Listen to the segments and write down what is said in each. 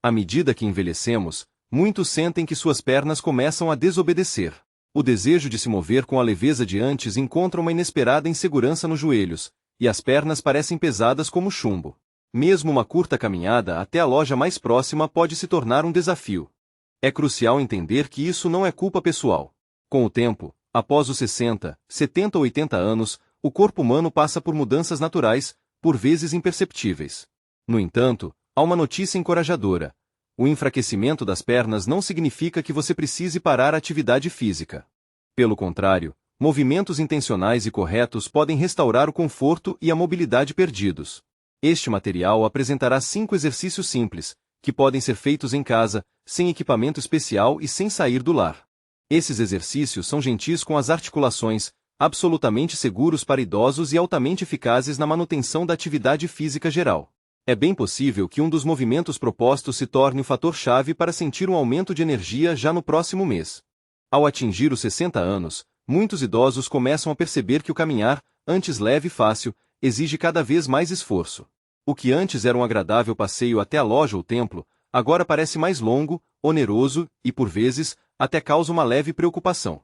À medida que envelhecemos, muitos sentem que suas pernas começam a desobedecer. O desejo de se mover com a leveza de antes encontra uma inesperada insegurança nos joelhos, e as pernas parecem pesadas como chumbo. Mesmo uma curta caminhada até a loja mais próxima pode se tornar um desafio. É crucial entender que isso não é culpa pessoal. Com o tempo, após os 60, 70 ou 80 anos, o corpo humano passa por mudanças naturais, por vezes imperceptíveis. No entanto, há uma notícia encorajadora. O enfraquecimento das pernas não significa que você precise parar a atividade física. Pelo contrário, movimentos intencionais e corretos podem restaurar o conforto e a mobilidade perdidos. Este material apresentará 5 exercícios simples, que podem ser feitos em casa, sem equipamento especial e sem sair do lar. Esses exercícios são gentis com as articulações, absolutamente seguros para idosos e altamente eficazes na manutenção da atividade física geral. É bem possível que um dos movimentos propostos se torne o fator-chave para sentir um aumento de energia já no próximo mês. Ao atingir os 60 anos, muitos idosos começam a perceber que o caminhar, antes leve e fácil, exige cada vez mais esforço. O que antes era um agradável passeio até a loja ou templo, agora parece mais longo, oneroso e, por vezes, até causa uma leve preocupação.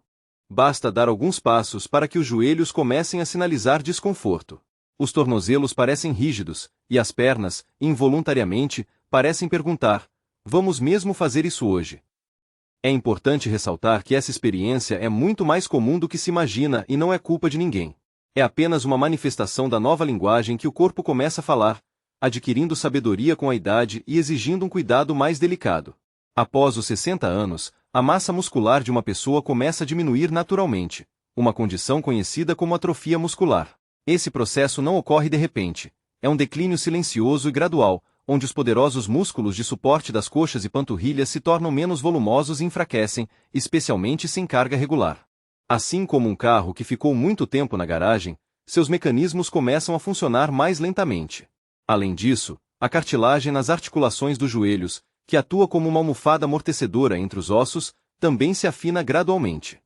Basta dar alguns passos para que os joelhos comecem a sinalizar desconforto. Os tornozelos parecem rígidos, e as pernas, involuntariamente, parecem perguntar: vamos mesmo fazer isso hoje? É importante ressaltar que essa experiência é muito mais comum do que se imagina e não é culpa de ninguém. É apenas uma manifestação da nova linguagem que o corpo começa a falar, adquirindo sabedoria com a idade e exigindo um cuidado mais delicado. Após os 60 anos, a massa muscular de uma pessoa começa a diminuir naturalmente, uma condição conhecida como atrofia muscular. Esse processo não ocorre de repente. É um declínio silencioso e gradual, onde os poderosos músculos de suporte das coxas e panturrilhas se tornam menos volumosos e enfraquecem, especialmente sem carga regular. Assim como um carro que ficou muito tempo na garagem, seus mecanismos começam a funcionar mais lentamente. Além disso, a cartilagem nas articulações dos joelhos, que atua como uma almofada amortecedora entre os ossos, também se afina gradualmente.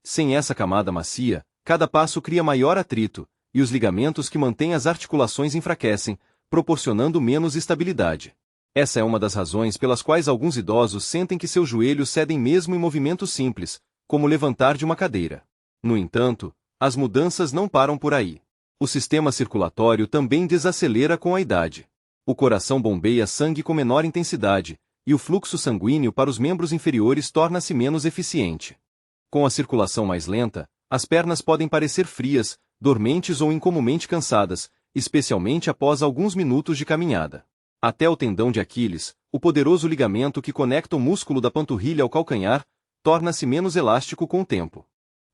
Sem essa camada macia, cada passo cria maior atrito, e os ligamentos que mantêm as articulações enfraquecem, proporcionando menos estabilidade. Essa é uma das razões pelas quais alguns idosos sentem que seus joelhos cedem mesmo em movimentos simples, como levantar de uma cadeira. No entanto, as mudanças não param por aí. O sistema circulatório também desacelera com a idade. O coração bombeia sangue com menor intensidade, e o fluxo sanguíneo para os membros inferiores torna-se menos eficiente. Com a circulação mais lenta, as pernas podem parecer frias, dormentes ou incomumente cansadas, especialmente após alguns minutos de caminhada. Até o tendão de Aquiles, o poderoso ligamento que conecta o músculo da panturrilha ao calcanhar, torna-se menos elástico com o tempo.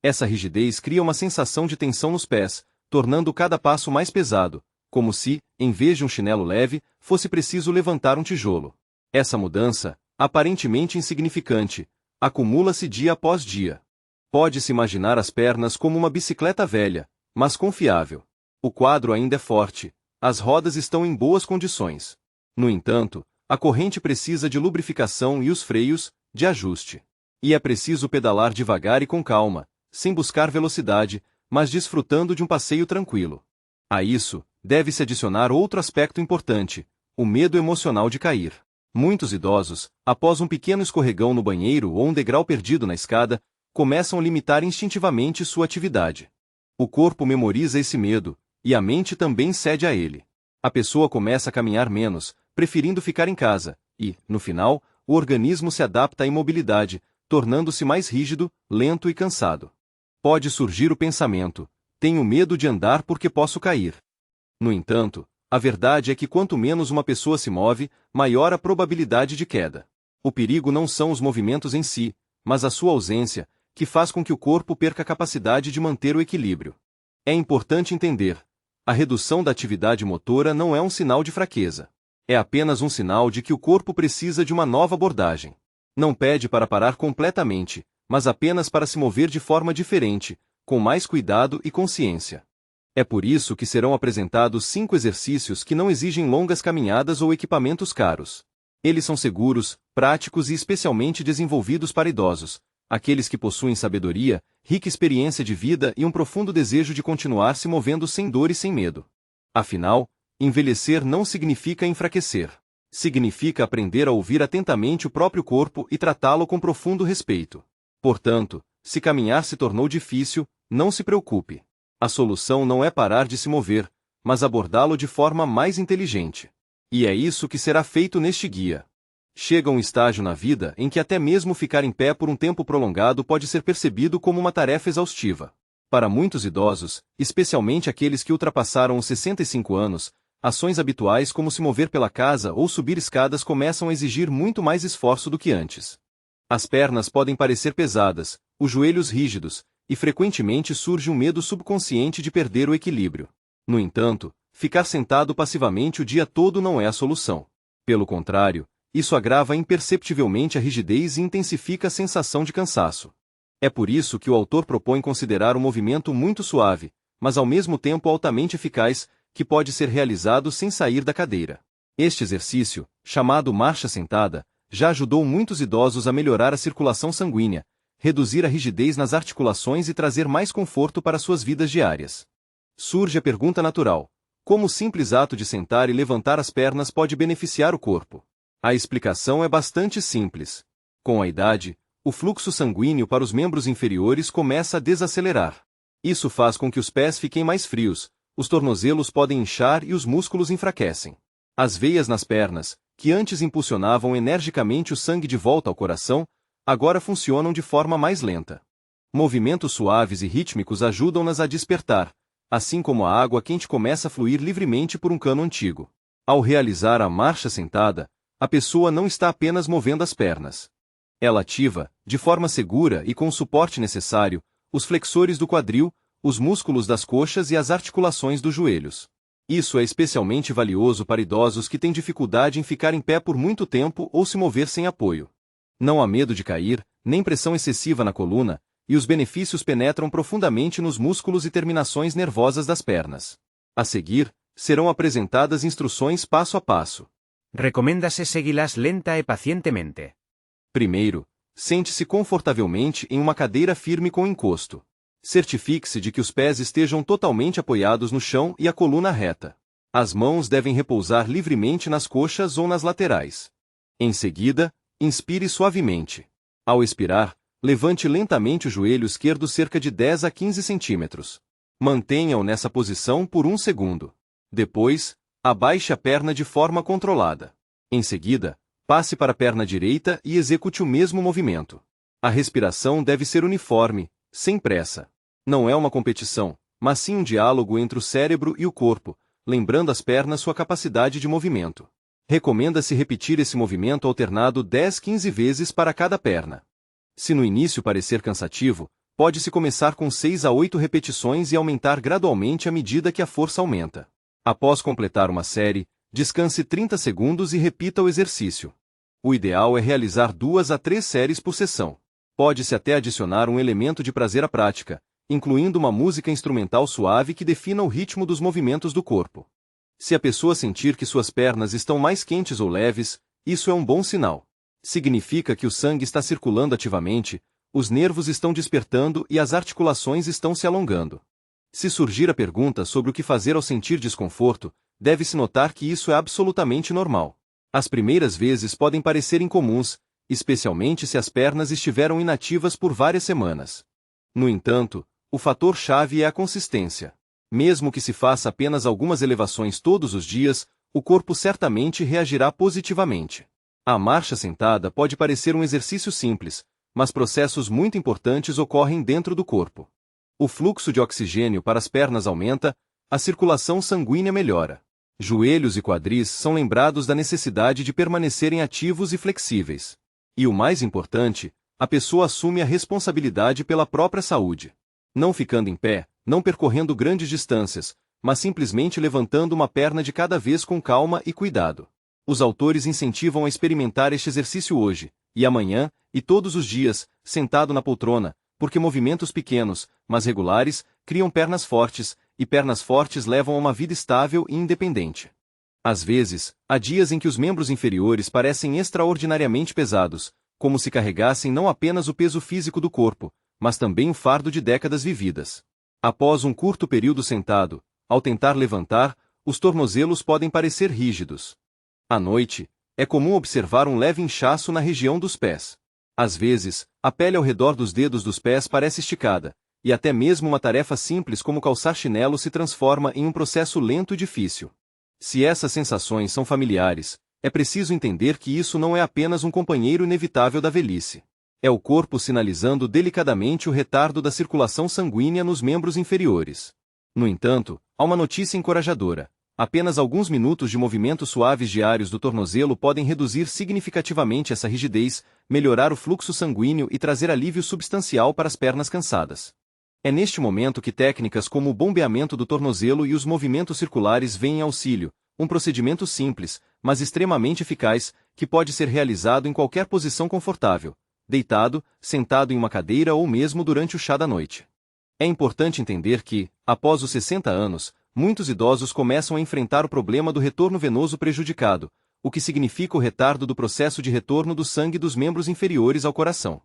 Essa rigidez cria uma sensação de tensão nos pés, tornando cada passo mais pesado, como se, em vez de um chinelo leve, fosse preciso levantar um tijolo. Essa mudança, aparentemente insignificante, acumula-se dia após dia. Pode-se imaginar as pernas como uma bicicleta velha, mas confiável. O quadro ainda é forte, as rodas estão em boas condições. No entanto, a corrente precisa de lubrificação e os freios, de ajuste. E é preciso pedalar devagar e com calma, sem buscar velocidade, mas desfrutando de um passeio tranquilo. A isso, deve-se adicionar outro aspecto importante: o medo emocional de cair. Muitos idosos, após um pequeno escorregão no banheiro ou um degrau perdido na escada, começam a limitar instintivamente sua atividade. O corpo memoriza esse medo, e a mente também cede a ele. A pessoa começa a caminhar menos, preferindo ficar em casa, e, no final, o organismo se adapta à imobilidade, tornando-se mais rígido, lento e cansado. Pode surgir o pensamento: tenho medo de andar porque posso cair. No entanto, a verdade é que quanto menos uma pessoa se move, maior a probabilidade de queda. O perigo não são os movimentos em si, mas a sua ausência, que faz com que o corpo perca a capacidade de manter o equilíbrio. É importante entender: a redução da atividade motora não é um sinal de fraqueza. É apenas um sinal de que o corpo precisa de uma nova abordagem. Não pede para parar completamente, mas apenas para se mover de forma diferente, com mais cuidado e consciência. É por isso que serão apresentados 5 exercícios que não exigem longas caminhadas ou equipamentos caros. Eles são seguros, práticos e especialmente desenvolvidos para idosos, aqueles que possuem sabedoria, rica experiência de vida e um profundo desejo de continuar se movendo sem dor e sem medo. Afinal, envelhecer não significa enfraquecer. Significa aprender a ouvir atentamente o próprio corpo e tratá-lo com profundo respeito. Portanto, se caminhar se tornou difícil, não se preocupe. A solução não é parar de se mover, mas abordá-lo de forma mais inteligente. E é isso que será feito neste guia. Chega um estágio na vida em que até mesmo ficar em pé por um tempo prolongado pode ser percebido como uma tarefa exaustiva. Para muitos idosos, especialmente aqueles que ultrapassaram os 65 anos, ações habituais como se mover pela casa ou subir escadas começam a exigir muito mais esforço do que antes. As pernas podem parecer pesadas, os joelhos rígidos, e frequentemente surge um medo subconsciente de perder o equilíbrio. No entanto, ficar sentado passivamente o dia todo não é a solução. Pelo contrário, isso agrava imperceptivelmente a rigidez e intensifica a sensação de cansaço. É por isso que o autor propõe considerar um movimento muito suave, mas ao mesmo tempo altamente eficaz, que pode ser realizado sem sair da cadeira. Este exercício, chamado marcha sentada, já ajudou muitos idosos a melhorar a circulação sanguínea, reduzir a rigidez nas articulações e trazer mais conforto para suas vidas diárias. Surge a pergunta natural: como o simples ato de sentar e levantar as pernas pode beneficiar o corpo? A explicação é bastante simples. Com a idade, o fluxo sanguíneo para os membros inferiores começa a desacelerar. Isso faz com que os pés fiquem mais frios, os tornozelos podem inchar e os músculos enfraquecem. As veias nas pernas, que antes impulsionavam energicamente o sangue de volta ao coração, agora funcionam de forma mais lenta. Movimentos suaves e rítmicos ajudam-nas a despertar, assim como a água quente começa a fluir livremente por um cano antigo. Ao realizar a marcha sentada, a pessoa não está apenas movendo as pernas. Ela ativa, de forma segura e com o suporte necessário, os flexores do quadril, os músculos das coxas e as articulações dos joelhos. Isso é especialmente valioso para idosos que têm dificuldade em ficar em pé por muito tempo ou se mover sem apoio. Não há medo de cair, nem pressão excessiva na coluna, e os benefícios penetram profundamente nos músculos e terminações nervosas das pernas. A seguir, serão apresentadas instruções passo a passo. Recoméndase seguilas lenta e pacientemente. Primeiro, sente-se confortavelmente em uma cadeira firme com encosto. Certifique-se de que os pés estejam totalmente apoiados no chão e a coluna reta. As mãos devem repousar livremente nas coxas ou nas laterais. Em seguida, inspire suavemente. Ao expirar, levante lentamente o joelho esquerdo cerca de 10 a 15 centímetros. Mantenha-o nessa posição por 1 segundo. Depois, abaixe a perna de forma controlada. Em seguida, passe para a perna direita e execute o mesmo movimento. A respiração deve ser uniforme, sem pressa. Não é uma competição, mas sim um diálogo entre o cérebro e o corpo, lembrando às pernas sua capacidade de movimento. Recomenda-se repetir esse movimento alternado 10-15 vezes para cada perna. Se no início parecer cansativo, pode-se começar com 6 a 8 repetições e aumentar gradualmente à medida que a força aumenta. Após completar uma série, descanse 30 segundos e repita o exercício. O ideal é realizar 2 a 3 séries por sessão. Pode-se até adicionar um elemento de prazer à prática, incluindo uma música instrumental suave que defina o ritmo dos movimentos do corpo. Se a pessoa sentir que suas pernas estão mais quentes ou leves, isso é um bom sinal. Significa que o sangue está circulando ativamente, os nervos estão despertando e as articulações estão se alongando. Se surgir a pergunta sobre o que fazer ao sentir desconforto, deve-se notar que isso é absolutamente normal. As primeiras vezes podem parecer incomuns, especialmente se as pernas estiveram inativas por várias semanas. No entanto, o fator-chave é a consistência. Mesmo que se faça apenas algumas elevações todos os dias, o corpo certamente reagirá positivamente. A marcha sentada pode parecer um exercício simples, mas processos muito importantes ocorrem dentro do corpo. O fluxo de oxigênio para as pernas aumenta, a circulação sanguínea melhora. Joelhos e quadris são lembrados da necessidade de permanecerem ativos e flexíveis. E o mais importante, a pessoa assume a responsabilidade pela própria saúde. Não ficando em pé, não percorrendo grandes distâncias, mas simplesmente levantando uma perna de cada vez com calma e cuidado. Os autores incentivam a experimentar este exercício hoje, e amanhã, e todos os dias, sentado na poltrona, porque movimentos pequenos, mas regulares, criam pernas fortes, e pernas fortes levam a uma vida estável e independente. Às vezes, há dias em que os membros inferiores parecem extraordinariamente pesados, como se carregassem não apenas o peso físico do corpo, mas também o fardo de décadas vividas. Após um curto período sentado, ao tentar levantar, os tornozelos podem parecer rígidos. À noite, É comum observar um leve inchaço na região dos pés. Às vezes, a pele ao redor dos dedos dos pés parece esticada, e até mesmo uma tarefa simples como calçar chinelo se transforma em um processo lento e difícil. Se essas sensações são familiares, é preciso entender que isso não é apenas um companheiro inevitável da velhice. É o corpo sinalizando delicadamente o retardo da circulação sanguínea nos membros inferiores. No entanto, há uma notícia encorajadora. Apenas alguns minutos de movimentos suaves diários do tornozelo podem reduzir significativamente essa rigidez, melhorar o fluxo sanguíneo e trazer alívio substancial para as pernas cansadas. É neste momento que técnicas como o bombeamento do tornozelo e os movimentos circulares vêm em auxílio, um procedimento simples, mas extremamente eficaz, que pode ser realizado em qualquer posição confortável, deitado, sentado em uma cadeira ou mesmo durante o chá da noite. É importante entender que, após os 60 anos, muitos idosos começam a enfrentar o problema do retorno venoso prejudicado, o que significa o retardo do processo de retorno do sangue dos membros inferiores ao coração.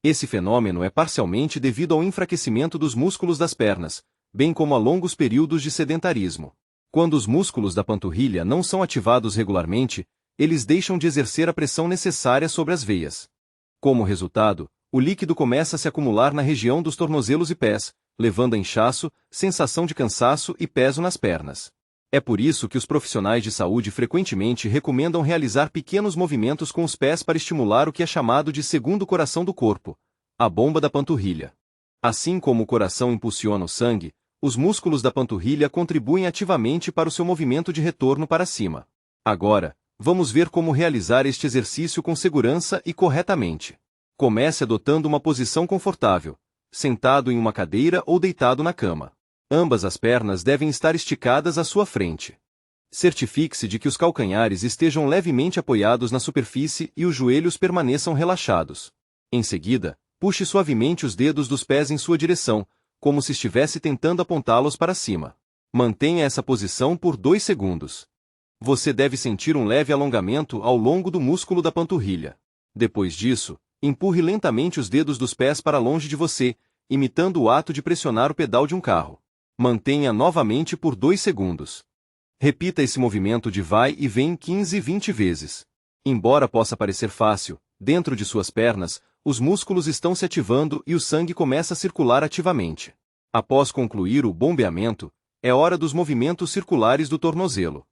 Esse fenômeno é parcialmente devido ao enfraquecimento dos músculos das pernas, bem como a longos períodos de sedentarismo. Quando os músculos da panturrilha não são ativados regularmente, eles deixam de exercer a pressão necessária sobre as veias. Como resultado, o líquido começa a se acumular na região dos tornozelos e pés, levando a inchaço, sensação de cansaço e peso nas pernas. É por isso que os profissionais de saúde frequentemente recomendam realizar pequenos movimentos com os pés para estimular o que é chamado de segundo coração do corpo, a bomba da panturrilha. Assim como o coração impulsiona o sangue, os músculos da panturrilha contribuem ativamente para o seu movimento de retorno para cima. Agora, vamos ver como realizar este exercício com segurança e corretamente. Comece adotando uma posição confortável, sentado em uma cadeira ou deitado na cama. Ambas as pernas devem estar esticadas à sua frente. Certifique-se de que os calcanhares estejam levemente apoiados na superfície e os joelhos permaneçam relaxados. Em seguida, puxe suavemente os dedos dos pés em sua direção, como se estivesse tentando apontá-los para cima. Mantenha essa posição por 2 segundos. Você deve sentir um leve alongamento ao longo do músculo da panturrilha. Depois disso, empurre lentamente os dedos dos pés para longe de você, imitando o ato de pressionar o pedal de um carro. Mantenha novamente por 2 segundos. Repita esse movimento de vai e vem 15 e 20 vezes. Embora possa parecer fácil, dentro de suas pernas, os músculos estão se ativando e o sangue começa a circular ativamente. Após concluir o bombeamento, é hora dos movimentos circulares do tornozelo.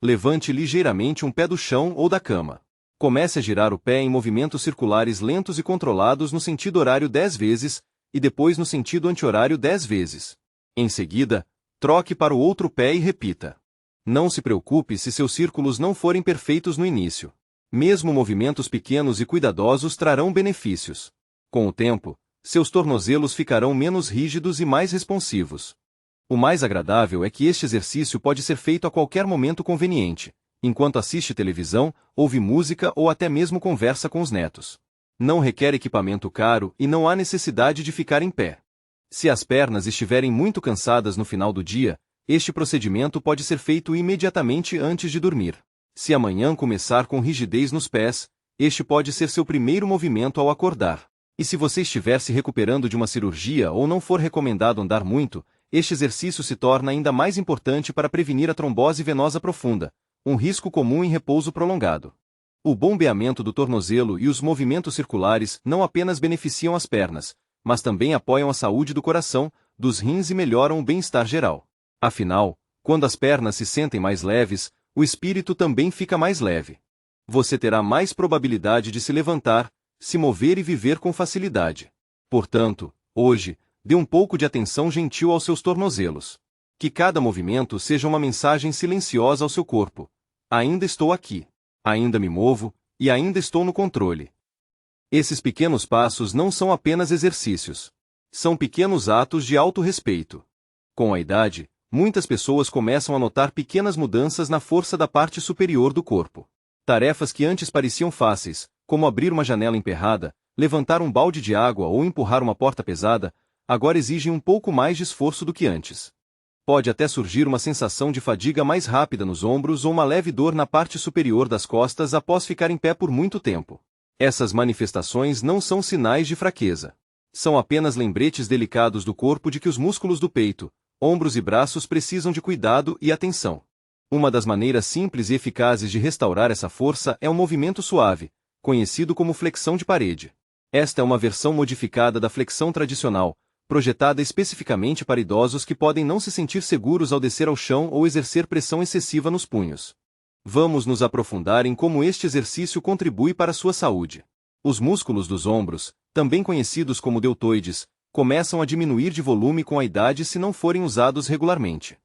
Levante ligeiramente um pé do chão ou da cama. Comece a girar o pé em movimentos circulares lentos e controlados no sentido horário 10 vezes, e depois no sentido anti-horário 10 vezes. Em seguida, troque para o outro pé e repita. Não se preocupe se seus círculos não forem perfeitos no início. Mesmo movimentos pequenos e cuidadosos trarão benefícios. Com o tempo, seus tornozelos ficarão menos rígidos e mais responsivos. O mais agradável é que este exercício pode ser feito a qualquer momento conveniente, enquanto assiste televisão, ouve música ou até mesmo conversa com os netos. Não requer equipamento caro e não há necessidade de ficar em pé. Se as pernas estiverem muito cansadas no final do dia, este procedimento pode ser feito imediatamente antes de dormir. Se amanhã começar com rigidez nos pés, este pode ser seu primeiro movimento ao acordar. E se você estiver se recuperando de uma cirurgia ou não for recomendado andar muito, este exercício se torna ainda mais importante para prevenir a trombose venosa profunda, um risco comum em repouso prolongado. O bombeamento do tornozelo e os movimentos circulares não apenas beneficiam as pernas, mas também apoiam a saúde do coração, dos rins e melhoram o bem-estar geral. Afinal, quando as pernas se sentem mais leves, o espírito também fica mais leve. Você terá mais probabilidade de se levantar, se mover e viver com facilidade. Portanto, hoje, dê um pouco de atenção gentil aos seus tornozelos. Que cada movimento seja uma mensagem silenciosa ao seu corpo. Ainda estou aqui. Ainda me movo, e ainda estou no controle. Esses pequenos passos não são apenas exercícios. São pequenos atos de autorrespeito. Com a idade, muitas pessoas começam a notar pequenas mudanças na força da parte superior do corpo. Tarefas que antes pareciam fáceis, como abrir uma janela emperrada, levantar um balde de água ou empurrar uma porta pesada, agora exigem um pouco mais de esforço do que antes. Pode até surgir uma sensação de fadiga mais rápida nos ombros ou uma leve dor na parte superior das costas após ficar em pé por muito tempo. Essas manifestações não são sinais de fraqueza. São apenas lembretes delicados do corpo de que os músculos do peito, ombros e braços precisam de cuidado e atenção. Uma das maneiras simples e eficazes de restaurar essa força é um movimento suave, conhecido como flexão de parede. Esta é uma versão modificada da flexão tradicional, projetada especificamente para idosos que podem não se sentir seguros ao descer ao chão ou exercer pressão excessiva nos punhos. Vamos nos aprofundar em como este exercício contribui para a sua saúde. Os músculos dos ombros, também conhecidos como deltoides, começam a diminuir de volume com a idade se não forem usados regularmente.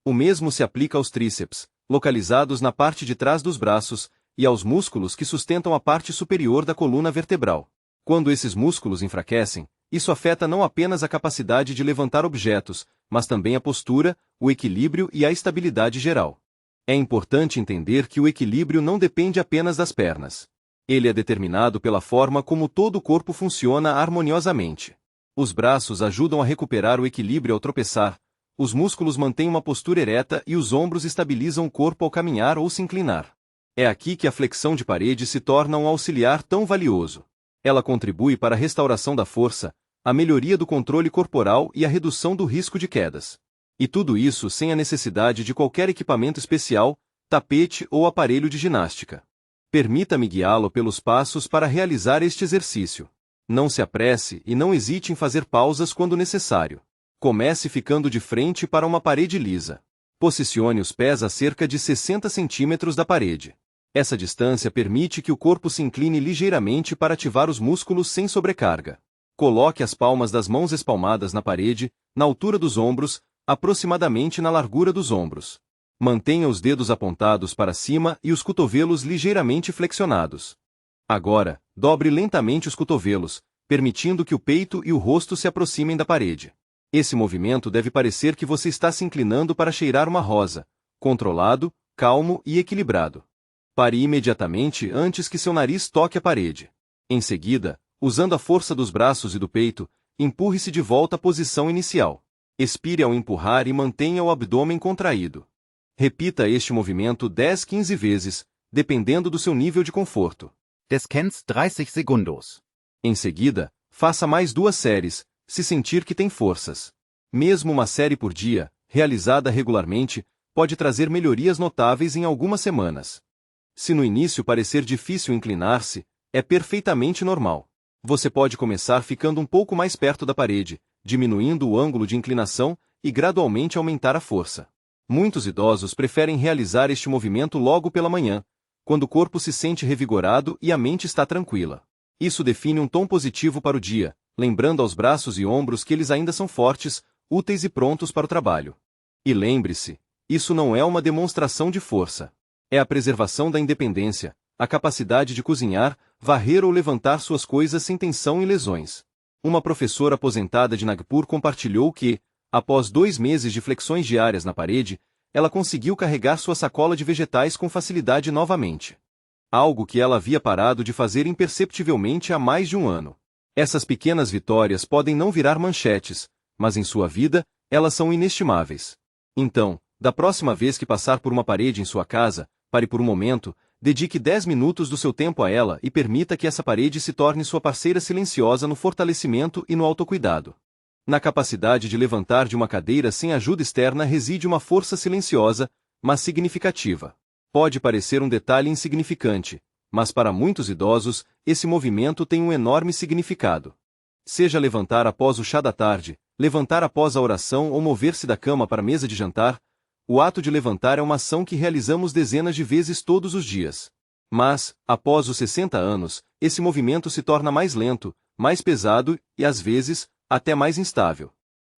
O mesmo se aplica aos tríceps, localizados na parte de trás dos braços, e aos músculos que sustentam a parte superior da coluna vertebral. Quando esses músculos enfraquecem, isso afeta não apenas a capacidade de levantar objetos, mas também a postura, o equilíbrio e a estabilidade geral. É importante entender que o equilíbrio não depende apenas das pernas. Ele é determinado pela forma como todo o corpo funciona harmoniosamente. Os braços ajudam a recuperar o equilíbrio ao tropeçar, os músculos mantêm uma postura ereta e os ombros estabilizam o corpo ao caminhar ou se inclinar. É aqui que a flexão de parede se torna um auxiliar tão valioso. Ela contribui para a restauração da força, a melhoria do controle corporal e a redução do risco de quedas. E tudo isso sem a necessidade de qualquer equipamento especial, tapete ou aparelho de ginástica. Permita-me guiá-lo pelos passos para realizar este exercício. Não se apresse e não hesite em fazer pausas quando necessário. Comece ficando de frente para uma parede lisa. Posicione os pés a cerca de 60 centímetros da parede. Essa distância permite que o corpo se incline ligeiramente para ativar os músculos sem sobrecarga. Coloque as palmas das mãos espalmadas na parede, na altura dos ombros, aproximadamente na largura dos ombros. Mantenha os dedos apontados para cima e os cotovelos ligeiramente flexionados. Agora, dobre lentamente os cotovelos, permitindo que o peito e o rosto se aproximem da parede. Esse movimento deve parecer que você está se inclinando para cheirar uma rosa, controlado, calmo e equilibrado. Pare imediatamente antes que seu nariz toque a parede. Em seguida, usando a força dos braços e do peito, empurre-se de volta à posição inicial. Expire ao empurrar e mantenha o abdômen contraído. Repita este movimento 10-15 vezes, dependendo do seu nível de conforto. Descanse 30 segundos. Em seguida, faça mais 2 séries, se sentir que tem forças. Mesmo uma série por dia, realizada regularmente, pode trazer melhorias notáveis em algumas semanas. Se no início parecer difícil inclinar-se, é perfeitamente normal. Você pode começar ficando um pouco mais perto da parede, diminuindo o ângulo de inclinação e gradualmente aumentar a força. Muitos idosos preferem realizar este movimento logo pela manhã, quando o corpo se sente revigorado e a mente está tranquila. Isso define um tom positivo para o dia, lembrando aos braços e ombros que eles ainda são fortes, úteis e prontos para o trabalho. E lembre-se, isso não é uma demonstração de força. É a preservação da independência, a capacidade de cozinhar, varrer ou levantar suas coisas sem tensão e lesões. Uma professora aposentada de Nagpur compartilhou que, após 2 meses de flexões diárias na parede, ela conseguiu carregar sua sacola de vegetais com facilidade novamente. Algo que ela havia parado de fazer imperceptivelmente há mais de um ano. Essas pequenas vitórias podem não virar manchetes, mas em sua vida, elas são inestimáveis. Então, da próxima vez que passar por uma parede em sua casa, pare por um momento, dedique 10 minutos do seu tempo a ela e permita que essa parede se torne sua parceira silenciosa no fortalecimento e no autocuidado. Na capacidade de levantar de uma cadeira sem ajuda externa reside uma força silenciosa, mas significativa. Pode parecer um detalhe insignificante, mas para muitos idosos, esse movimento tem um enorme significado. Seja levantar após o chá da tarde, levantar após a oração ou mover-se da cama para a mesa de jantar, o ato de levantar é uma ação que realizamos dezenas de vezes todos os dias. Mas, após os 60 anos, esse movimento se torna mais lento, mais pesado e, às vezes, até mais instável.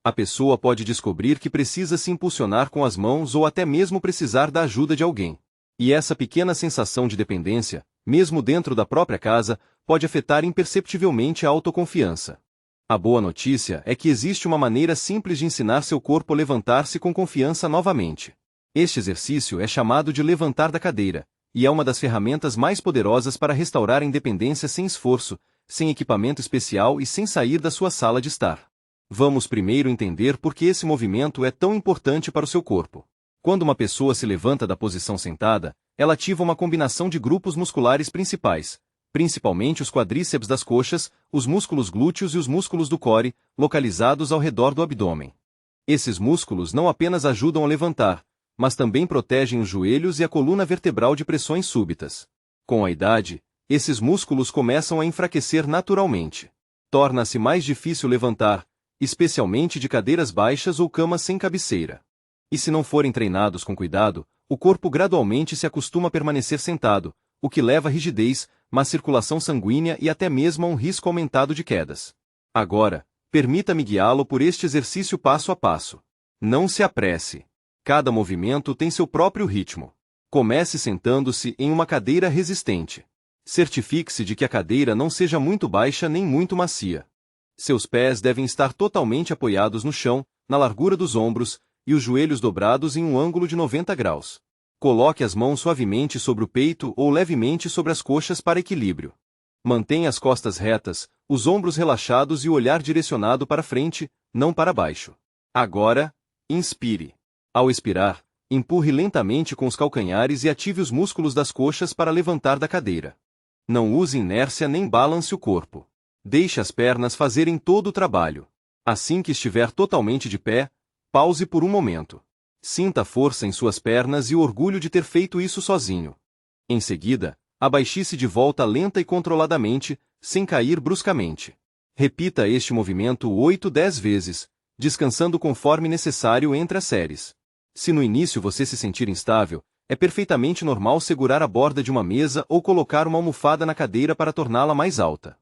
A pessoa pode descobrir que precisa se impulsionar com as mãos ou até mesmo precisar da ajuda de alguém. E essa pequena sensação de dependência, mesmo dentro da própria casa, pode afetar imperceptivelmente a autoconfiança. A boa notícia é que existe uma maneira simples de ensinar seu corpo a levantar-se com confiança novamente. Este exercício é chamado de levantar da cadeira, e é uma das ferramentas mais poderosas para restaurar a independência sem esforço, sem equipamento especial e sem sair da sua sala de estar. Vamos primeiro entender por que esse movimento é tão importante para o seu corpo. Quando uma pessoa se levanta da posição sentada, ela ativa uma combinação de grupos musculares principais, principalmente os quadríceps das coxas, os músculos glúteos e os músculos do core, localizados ao redor do abdômen. Esses músculos não apenas ajudam a levantar, mas também protegem os joelhos e a coluna vertebral de pressões súbitas. Com a idade, esses músculos começam a enfraquecer naturalmente. Torna-se mais difícil levantar, especialmente de cadeiras baixas ou camas sem cabeceira. E se não forem treinados com cuidado, o corpo gradualmente se acostuma a permanecer sentado, o que leva a rigidez, má circulação sanguínea e até mesmo a um risco aumentado de quedas. Agora, permita-me guiá-lo por este exercício passo a passo. Não se apresse. Cada movimento tem seu próprio ritmo. Comece sentando-se em uma cadeira resistente. Certifique-se de que a cadeira não seja muito baixa nem muito macia. Seus pés devem estar totalmente apoiados no chão, na largura dos ombros, e os joelhos dobrados em um ângulo de 90 graus. Coloque as mãos suavemente sobre o peito ou levemente sobre as coxas para equilíbrio. Mantenha as costas retas, os ombros relaxados e o olhar direcionado para frente, não para baixo. Agora, inspire. Ao expirar, empurre lentamente com os calcanhares e ative os músculos das coxas para levantar da cadeira. Não use inércia nem balance o corpo. Deixe as pernas fazerem todo o trabalho. Assim que estiver totalmente de pé, pause por um momento. Sinta a força em suas pernas e o orgulho de ter feito isso sozinho. Em seguida, abaixe-se de volta lenta e controladamente, sem cair bruscamente. Repita este movimento 8-10 vezes, descansando conforme necessário entre as séries. Se no início você se sentir instável, é perfeitamente normal segurar a borda de uma mesa ou colocar uma almofada na cadeira para torná-la mais alta.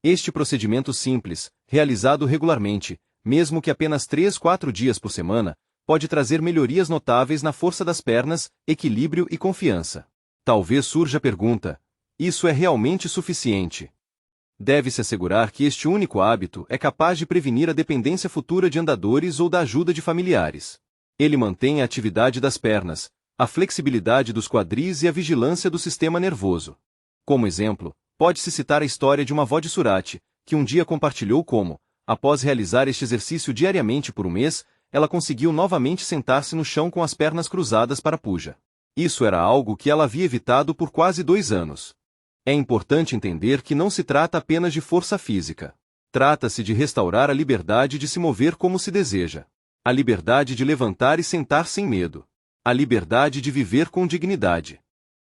Este procedimento simples, realizado regularmente, mesmo que apenas 3-4 dias por semana, pode trazer melhorias notáveis na força das pernas, equilíbrio e confiança. Talvez surja a pergunta: isso é realmente suficiente? Deve-se assegurar que este único hábito é capaz de prevenir a dependência futura de andadores ou da ajuda de familiares. Ele mantém a atividade das pernas, a flexibilidade dos quadris e a vigilância do sistema nervoso. Como exemplo, pode-se citar a história de uma avó de Surati, que um dia compartilhou como, após realizar este exercício diariamente por um mês, ela conseguiu novamente sentar-se no chão com as pernas cruzadas para a puja. Isso era algo que ela havia evitado por quase 2 anos. É importante entender que não se trata apenas de força física. Trata-se de restaurar a liberdade de se mover como se deseja. A liberdade de levantar e sentar sem medo. A liberdade de viver com dignidade.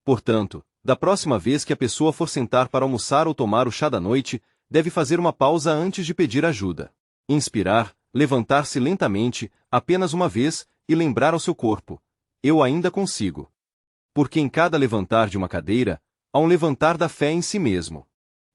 Portanto, da próxima vez que a pessoa for sentar para almoçar ou tomar o chá da noite, deve fazer uma pausa antes de pedir ajuda. Inspirar, levantar-se lentamente, apenas uma vez, e lembrar ao seu corpo: eu ainda consigo. Porque em cada levantar de uma cadeira, há um levantar da fé em si mesmo.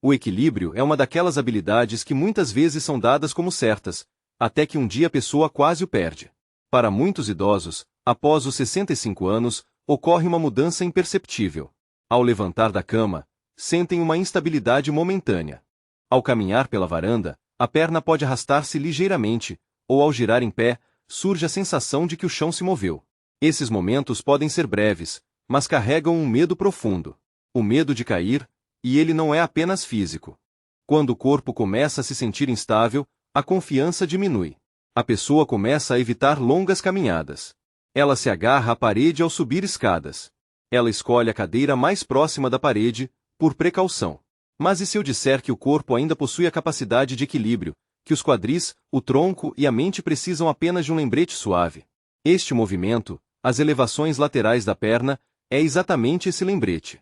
O equilíbrio é uma daquelas habilidades que muitas vezes são dadas como certas, até que um dia a pessoa quase o perde. Para muitos idosos, após os 65 anos, ocorre uma mudança imperceptível. Ao levantar da cama, sentem uma instabilidade momentânea. Ao caminhar pela varanda, a perna pode arrastar-se ligeiramente, ou ao girar em pé, surge a sensação de que o chão se moveu. Esses momentos podem ser breves, mas carregam um medo profundo. O medo de cair, e ele não é apenas físico. Quando o corpo começa a se sentir instável, a confiança diminui. A pessoa começa a evitar longas caminhadas. Ela se agarra à parede ao subir escadas. Ela escolhe a cadeira mais próxima da parede, por precaução. Mas e se eu disser que o corpo ainda possui a capacidade de equilíbrio, que os quadris, o tronco e a mente precisam apenas de um lembrete suave? Este movimento, as elevações laterais da perna, é exatamente esse lembrete.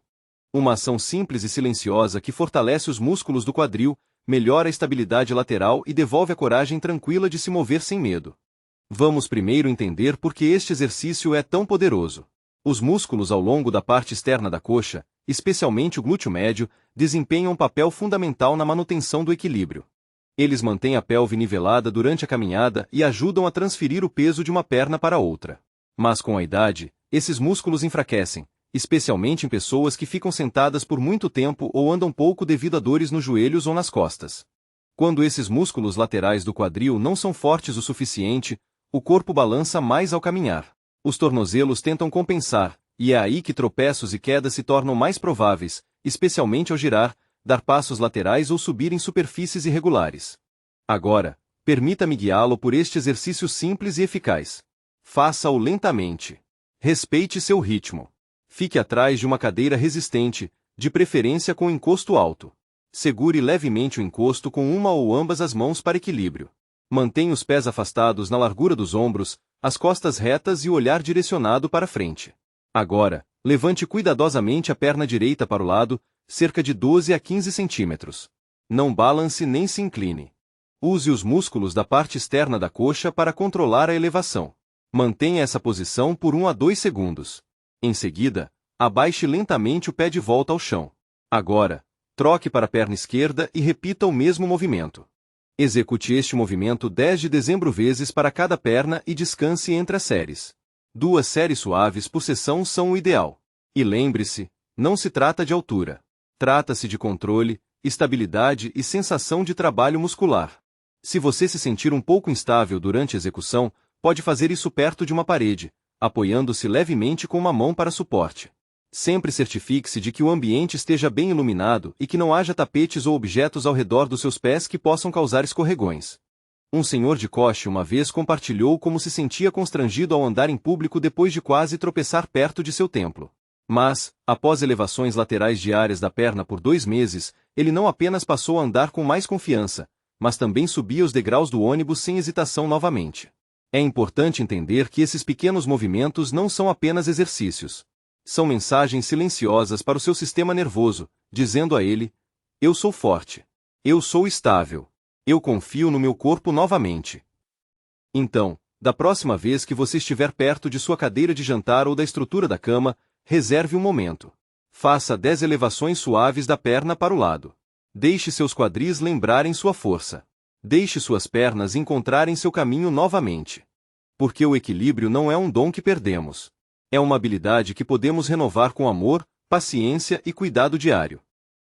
Uma ação simples e silenciosa que fortalece os músculos do quadril, melhora a estabilidade lateral e devolve a coragem tranquila de se mover sem medo. Vamos primeiro entender por que este exercício é tão poderoso. Os músculos ao longo da parte externa da coxa, especialmente o glúteo médio, desempenham um papel fundamental na manutenção do equilíbrio. Eles mantêm a pelve nivelada durante a caminhada e ajudam a transferir o peso de uma perna para outra. Mas com a idade, esses músculos enfraquecem, especialmente em pessoas que ficam sentadas por muito tempo ou andam pouco devido a dores nos joelhos ou nas costas. Quando esses músculos laterais do quadril não são fortes o suficiente, o corpo balança mais ao caminhar. Os tornozelos tentam compensar, e é aí que tropeços e quedas se tornam mais prováveis, especialmente ao girar, dar passos laterais ou subir em superfícies irregulares. Agora, permita-me guiá-lo por este exercício simples e eficaz. Faça-o lentamente. Respeite seu ritmo. Fique atrás de uma cadeira resistente, de preferência com encosto alto. Segure levemente o encosto com uma ou ambas as mãos para equilíbrio. Mantenha os pés afastados na largura dos ombros, as costas retas e o olhar direcionado para frente. Agora, levante cuidadosamente a perna direita para o lado, cerca de 12 a 15 centímetros. Não balance nem se incline. Use os músculos da parte externa da coxa para controlar a elevação. Mantenha essa posição por 1 a 2 segundos. Em seguida, abaixe lentamente o pé de volta ao chão. Agora, troque para a perna esquerda e repita o mesmo movimento. Execute este movimento 10 de dezembro vezes para cada perna e descanse entre as séries. 2 séries suaves por sessão são o ideal. E lembre-se, não se trata de altura. Trata-se de controle, estabilidade e sensação de trabalho muscular. Se você se sentir um pouco instável durante a execução, pode fazer isso perto de uma parede, apoiando-se levemente com uma mão para suporte. Sempre certifique-se de que o ambiente esteja bem iluminado e que não haja tapetes ou objetos ao redor dos seus pés que possam causar escorregões. Um senhor de Kochi uma vez compartilhou como se sentia constrangido ao andar em público depois de quase tropeçar perto de seu templo. Mas, após elevações laterais diárias da perna por 2 meses, ele não apenas passou a andar com mais confiança, mas também subia os degraus do ônibus sem hesitação novamente. É importante entender que esses pequenos movimentos não são apenas exercícios. São mensagens silenciosas para o seu sistema nervoso, dizendo a ele: eu sou forte. Eu sou estável. Eu confio no meu corpo novamente. Então, da próxima vez que você estiver perto de sua cadeira de jantar ou da estrutura da cama, reserve um momento. Faça 10 elevações suaves da perna para o lado. Deixe seus quadris lembrarem sua força. Deixe suas pernas encontrarem seu caminho novamente. Porque o equilíbrio não é um dom que perdemos. É uma habilidade que podemos renovar com amor, paciência e cuidado diário.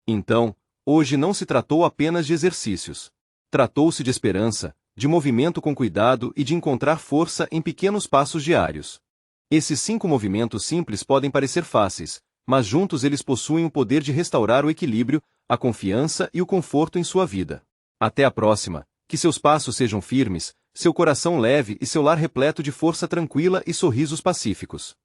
Então, hoje não se tratou apenas de exercícios. Tratou-se de esperança, de movimento com cuidado e de encontrar força em pequenos passos diários. Esses 5 movimentos simples podem parecer fáceis, mas juntos eles possuem o poder de restaurar o equilíbrio, a confiança e o conforto em sua vida. Até a próxima, que seus passos sejam firmes, seu coração leve e seu lar repleto de força tranquila e sorrisos pacíficos.